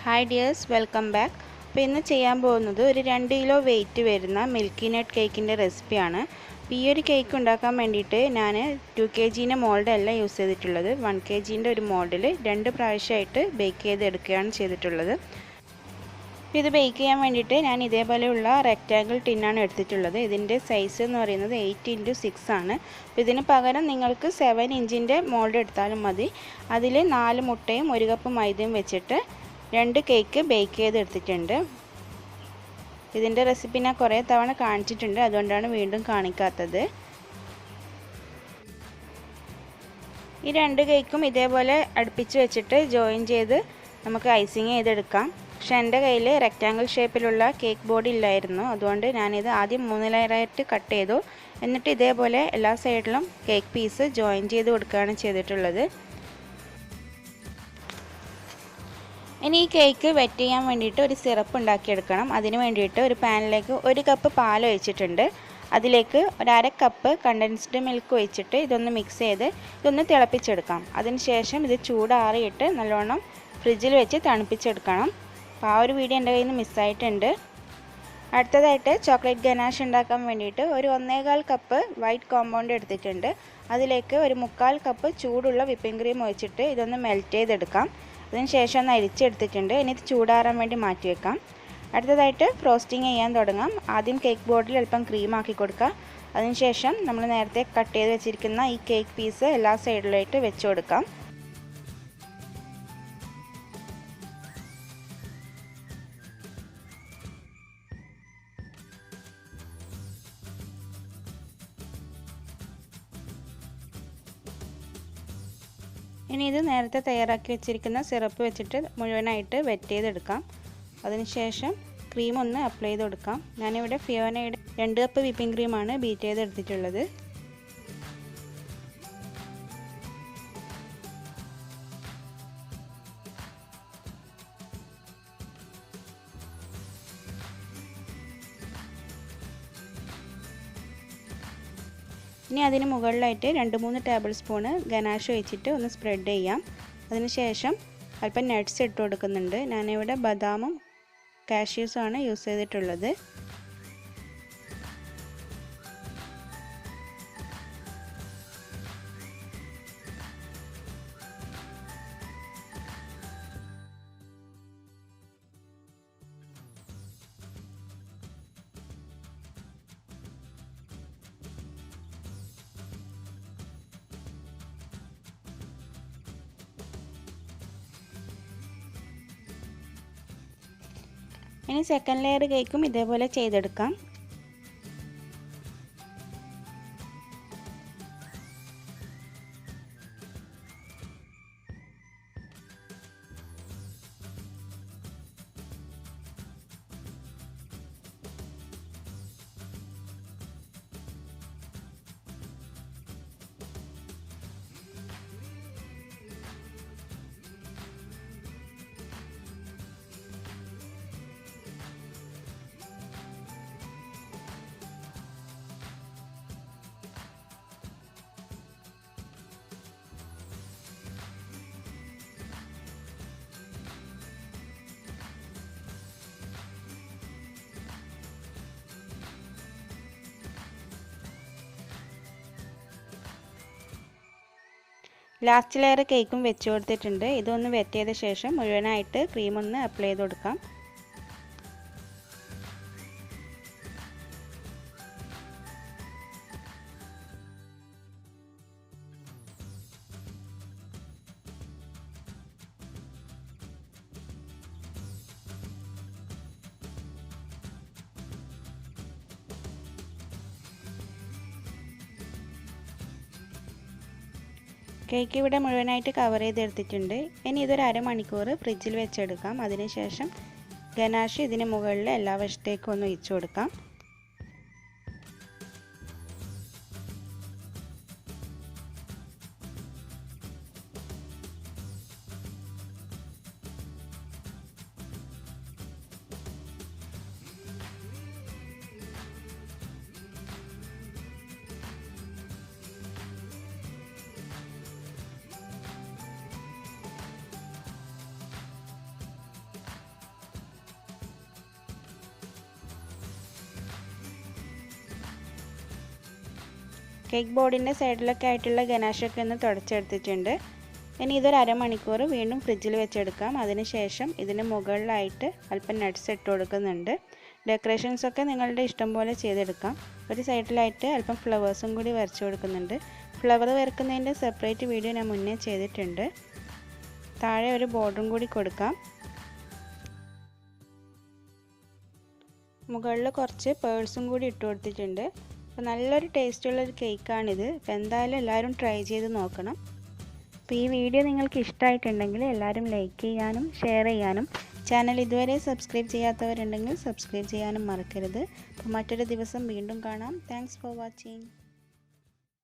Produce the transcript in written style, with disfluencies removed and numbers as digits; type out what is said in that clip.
Hi dears, welcome back. അപ്പോൾ ഇന്ന് ചെയ്യാൻ പോകുന്നത് ഒരു 2 കിലോ വെയിറ്റ് വരുന്ന മിൽക്കി നട്ട് കേക്കിൻ്റെ റെസിപ്പിയാണ്. അപ്പോൾ ഈ ഒരു കേക്ക് ഉണ്ടാക്കാൻ വേണ്ടിയിട്ട് ഞാൻ 2 kg മോൾഡ് അല്ല യൂസ് ചെയ്തിട്ടുള്ളത്. 1 kg ഒരു മോൾഡിൽ 2 പ്രാവശ്യമായിട്ട് ബേക്ക് ചെയ്തെടുക്കുകയാണ് ചെയ്തിട്ടുള്ളത്. അപ്പോൾ ഇത് ബേക്ക് ചെയ്യാൻ വേണ്ടിയിട്ട് ഞാൻ ഇതേപോലെയുള്ള റെക്റ്റാങ്കിൾ ടിന്നാണ് എടുത്തിട്ടുള്ളത്. ഇതിൻ്റെ സൈസ് എന്ന് പറയുന്നത് 8x6 ആണ്. അപ്പോൾ ഇതിന് പകരം നിങ്ങൾക്ക് 7 ഇഞ്ചിൻ്റെ മോൾഡ് എടുത്താലും മതി. അതിൽ 4 മുട്ടയും 1 കപ്പ് മൈദയും വെച്ചിട്ട് 2 കേക്ക് ബേക്ക് ചെയ്തെടുത്തിട്ടുണ്ട്. ഇതിൻ്റെ റെസിപ്പി ഞാൻ കുറേ തവണ കാണിച്ചിട്ടുണ്ട്, അതുകൊണ്ടാണ് വീണ്ടും കാണിക്കാത്തത്. ഈ 2 കേക്കും ഇതേപോലെ അടുപ്പിച്ച് വെച്ചിട്ട് ജോയിൻ ചെയ്ത് നമുക്ക് ഐസിങ് ചെയ്തെടുക്കാം. പക്ഷേ എൻ്റെ കയ്യിൽ റെക്റ്റാങ്കിൾ ഷേപ്പിലുള്ള കേക്ക് ബോർഡ് ഇല്ലായിരുന്നു, അതുകൊണ്ട് ഞാനിത് ആദ്യം 3 ലെയറായിട്ട് കട്ട് ചെയ്തു. എന്നിട്ട് ഇതേപോലെ എല്ലാ സൈഡിലും കേക്ക് പീസ് ജോയിൻ ചെയ്ത് കൊടുക്കുകയാണ് ചെയ്തിട്ടുള്ളത്. ഇനി ഈ കേക്ക് വെറ്റ് ചെയ്യാൻ വേണ്ടിയിട്ട് ഒരു സിറപ്പ് ഉണ്ടാക്കിയെടുക്കണം. അതിന് വേണ്ടിയിട്ട് ഒരു പാനിലേക്ക് 1 കപ്പ് പാൽ ഒഴിച്ചിട്ടുണ്ട്. അതിലേക്ക് ഒരു 1/2 കപ്പ് കണ്ടൻസ്ഡ് മിൽക്ക് ഒഴിച്ചിട്ട് ഇതൊന്ന് മിക്സ് ചെയ്ത് ഇതൊന്ന് തിളപ്പിച്ചെടുക്കാം. അതിനുശേഷം ഇത് ചൂടാറിയിട്ട് നല്ലോണം ഫ്രിഡ്ജിൽ വെച്ച് തണുപ്പിച്ചെടുക്കണം. അപ്പോൾ ആ ഒരു വീഡിയോ എൻ്റെ കയ്യിൽ നിന്ന് മിസ്സായിട്ടുണ്ട്. അടുത്തതായിട്ട് ചോക്ലേറ്റ് ഗനാഷ് ഉണ്ടാക്കാൻ വേണ്ടിയിട്ട് ഒരു 1/4 കപ്പ് വൈറ്റ് കോമ്പൗണ്ട് എടുത്തിട്ടുണ്ട്. അതിലേക്ക് ഒരു 1/4 കപ്പ് ചൂടുള്ള വിപ്പിംഗ് ക്രീം ഒഴിച്ചിട്ട് ഇതൊന്ന് മെൽറ്റ് ചെയ്തെടുക്കാം. അതിനുശേഷം ഒന്ന് അരിച്ചെടുത്തിട്ടുണ്ട്. ഇനി ഇത് ചൂടാറാൻ വേണ്ടി മാറ്റി വെക്കാം. അടുത്തതായിട്ട് ഫ്രോസ്റ്റിംഗ് ചെയ്യാൻ തുടങ്ങാം. ആദ്യം കേക്ക് ബോർഡിൽ അല്പം ക്രീം ആക്കി കൊടുക്കുക. അതിനുശേഷം നമ്മൾ നേരത്തെ കട്ട് ചെയ്ത് വെച്ചിരിക്കുന്ന ഈ കേക്ക് പീസ് എല്ലാ സൈഡിലായിട്ട് വെച്ച് കൊടുക്കാം. ഇനി ഇത് നേരത്തെ തയ്യാറാക്കി വെച്ചിരിക്കുന്ന സിറപ്പ് വെച്ചിട്ട് മുഴുവനായിട്ട് വെറ്റ് ചെയ്തെടുക്കാം. അതിനുശേഷം ക്രീം ഒന്ന് അപ്ലൈ ചെയ്ത് കൊടുക്കാം. ഞാനിവിടെ ഫിയോനയുടെ 2 കപ്പ് വിപ്പിംഗ് ക്രീമാണ് ബീറ്റ് ചെയ്തെടുത്തിട്ടുള്ളത്. ഇനി അതിന് മുകളിലായിട്ട് 2-3 ടേബിൾ സ്പൂണ് ഗനാഷ് ഒഴിച്ചിട്ട് ഒന്ന് സ്പ്രെഡ് ചെയ്യാം. അതിനുശേഷം അല്പം നട്ട്സ് ഇട്ട് കൊടുക്കുന്നുണ്ട്. ഞാനിവിടെ ബദാമും കാഷ്യൂസുമാണ് യൂസ് ചെയ്തിട്ടുള്ളത്. ഇനി സെക്കൻഡ് ലെയർ കേക്കും ഇതേപോലെ ചെയ്തെടുക്കാം. ലാസ്റ്റ് ലെയർ കേക്കും വെച്ച് കൊടുത്തിട്ടുണ്ട്. ഇതൊന്ന് വെറ്റ് ചെയ്ത ശേഷം മുഴുവനായിട്ട് ക്രീം ഒന്ന് അപ്ലൈ ചെയ്ത് കൊടുക്കാം. കേക്ക് ഇവിടെ മുഴുവനായിട്ട് കവർ ചെയ്തെടുത്തിട്ടുണ്ട്. ഇനി ഇതൊരു 1/2 മണിക്കൂർ ഫ്രിഡ്ജിൽ വെച്ചെടുക്കാം. അതിനുശേഷം ഗനാഷ് ഇതിന് മുകളിൽ എല്ലാ വശത്തേക്കും ഒന്ന് ഒഴിച്ചു കൊടുക്കാം. കേക്ക് ബോർഡിൻ്റെ സൈഡിലൊക്കെ ആയിട്ടുള്ള ഗനാഷൊക്കെ ഒന്ന് തുടച്ചെടുത്തിട്ടുണ്ട്. ഇനി ഇതൊരു അരമണിക്കൂർ വീണ്ടും ഫ്രിഡ്ജിൽ വെച്ചെടുക്കാം. അതിനുശേഷം ഇതിന് മുകളിലായിട്ട് അല്പം നട്ട്സ് ഇട്ട് കൊടുക്കുന്നുണ്ട്. ഡെക്കറേഷൻസൊക്കെ നിങ്ങളുടെ ഇഷ്ടം പോലെ ചെയ്തെടുക്കാം. ഒരു സൈഡിലായിട്ട് അല്പം ഫ്ലവേഴ്സും കൂടി വരച്ചു കൊടുക്കുന്നുണ്ട്. ഫ്ലവർ വരക്കുന്നതിൻ്റെ സെപ്പറേറ്റ് വീഡിയോ ഞാൻ മുന്നേ ചെയ്തിട്ടുണ്ട്. താഴെ ഒരു ബോർഡറും കൂടി കൊടുക്കാം. മുകളിൽ കുറച്ച് പേഴ്സും കൂടി ഇട്ട് കൊടുത്തിട്ടുണ്ട്. അപ്പോൾ നല്ലൊരു ടേസ്റ്റുള്ളൊരു കേക്കാണിത്. അപ്പോൾ എന്തായാലും എല്ലാവരും ട്രൈ ചെയ്ത് നോക്കണം. അപ്പോൾ ഈ വീഡിയോ നിങ്ങൾക്ക് ഇഷ്ടമായിട്ടുണ്ടെങ്കിൽ എല്ലാവരും ലൈക്ക് ചെയ്യാനും ഷെയർ ചെയ്യാനും ചാനൽ ഇതുവരെ സബ്സ്ക്രൈബ് ചെയ്യാത്തവരുണ്ടെങ്കിൽ സബ്സ്ക്രൈബ് ചെയ്യാനും മറക്കരുത്. അപ്പോൾ മറ്റൊരു ദിവസം വീണ്ടും കാണാം. Thanks for watching.